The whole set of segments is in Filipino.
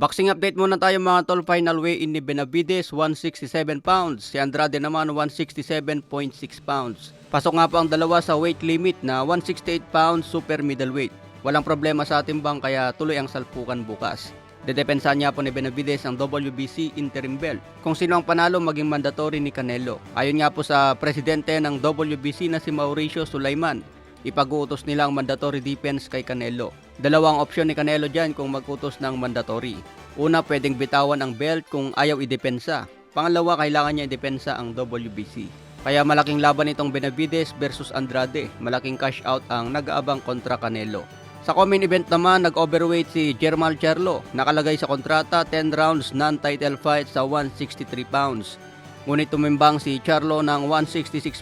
Boxing update muna tayo mga tol. Final weigh-in ni Benavides, 167 pounds. Si Andrade naman, 167.6 pounds. Pasok nga po ang dalawa sa weight limit na 168 pounds super middleweight. Walang problema sa timbang kaya tuloy ang salpukan bukas. Dedepensahan niya po ni Benavides ang WBC interim belt. Kung sino ang panalo maging mandatory ni Canelo. Ayon nga po sa presidente ng WBC na si Mauricio Sulaiman, ipag-uutos nila ang mandatory defense kay Canelo. Dalawang opsyon ni Canelo dyan kung mag-utos ng mandatory. Una, pwedeng bitawan ang belt kung ayaw idepensa. Pangalawa, kailangan niya idepensa ang WBC. Kaya malaking laban itong Benavides versus Andrade. Malaking cash out ang nag-aabang kontra Canelo. Sa co-main event naman, nag-overweight si Jermall Charlo. Nakalagay sa kontrata 10 rounds non-title fight sa 163 pounds. Ngunit tumimbang si Charlo ng 166.4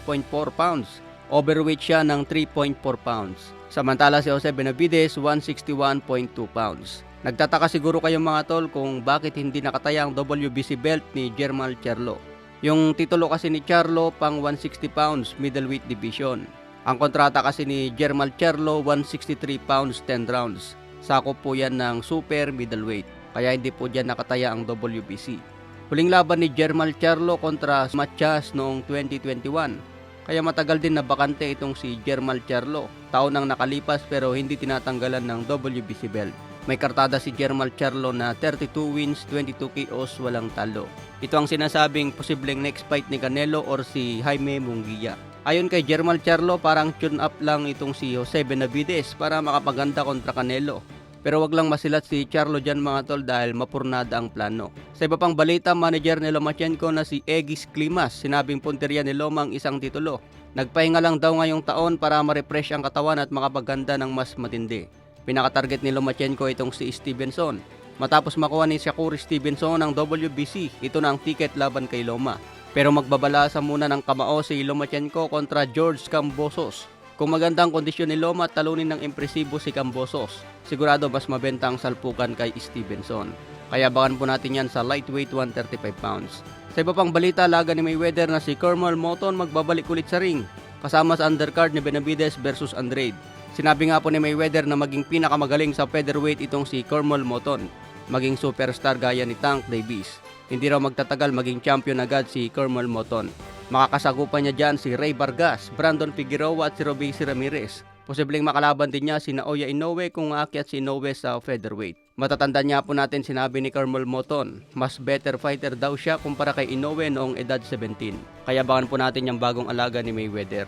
pounds. Overweight siya ng 3.4 pounds. Samantala si Jose Benavides, 161.2 pounds. Nagtataka siguro kayong mga tol kung bakit hindi nakataya ang WBC belt ni Jermall Charlo. Yung titulo kasi ni Charlo pang 160 pounds middleweight division. Ang kontrata kasi ni Jermall Charlo, 163 pounds 10 rounds. Sakop po yan ng super middleweight. Kaya hindi po dyan nakataya ang WBC. Huling laban ni Jermall Charlo kontra Matias noong 2021. Kaya matagal din na bakante itong si Jermall Charlo. Taon nang nakalipas pero hindi tinatanggalan ng WBC belt. May kartada si Jermall Charlo na 32 wins, 22 KOs, walang talo. Ito ang sinasabing posibleng next fight ni Canelo or si Jaime Munguia. Ayon kay Jermall Charlo, parang tune up lang itong si Jose Benavides para makapaganda kontra Canelo. Pero wag lang masilat si Charlo dyan mga tol dahil mapurnada ang plano. Sa iba pang balita, manager ni Lomachenko na si Egis Klimas, sinabing punteriya ni Loma ang isang titulo. Nagpahinga lang daw ngayong taon para ma-refresh ang katawan at makapaganda ng mas matindi. Pinaka-target ni Lomachenko itong si Stevenson. Matapos makuha ni Shakur Stevenson ang WBC, ito na ang ticket laban kay Loma. Pero magbabalasa muna ng kamao si Lomachenko kontra George Kambosos. Kung magandang kondisyon ni Loma, talunin ng impresibo si Kambosos. Sigurado mas mabenta ang salpukan kay Stevenson. Kaya bakan po natin yan sa lightweight 135 pounds. Sa iba pang balita, laga ni Mayweather na si Kermel Moton magbabalik ulit sa ring. Kasama sa undercard ni Benavides versus Andrade. Sinabi nga po ni Mayweather na maging pinakamagaling sa featherweight itong si Kermel Moton. Maging superstar gaya ni Tank Davis. Hindi raw magtatagal maging champion agad si Kermel Moton. Makakasagupan niya dyan si Ray Vargas, Brandon Figueroa at si Robeisy Ramirez. Posibleng makalaban din niya si Naoya Inoue kung aakyat si Inoue sa featherweight. Matatandaan niya po natin sinabi ni Kermel Moton, mas better fighter daw siya kumpara kay Inoue noong edad 17. Kaya bakan po natin yung bagong alaga ni Mayweather.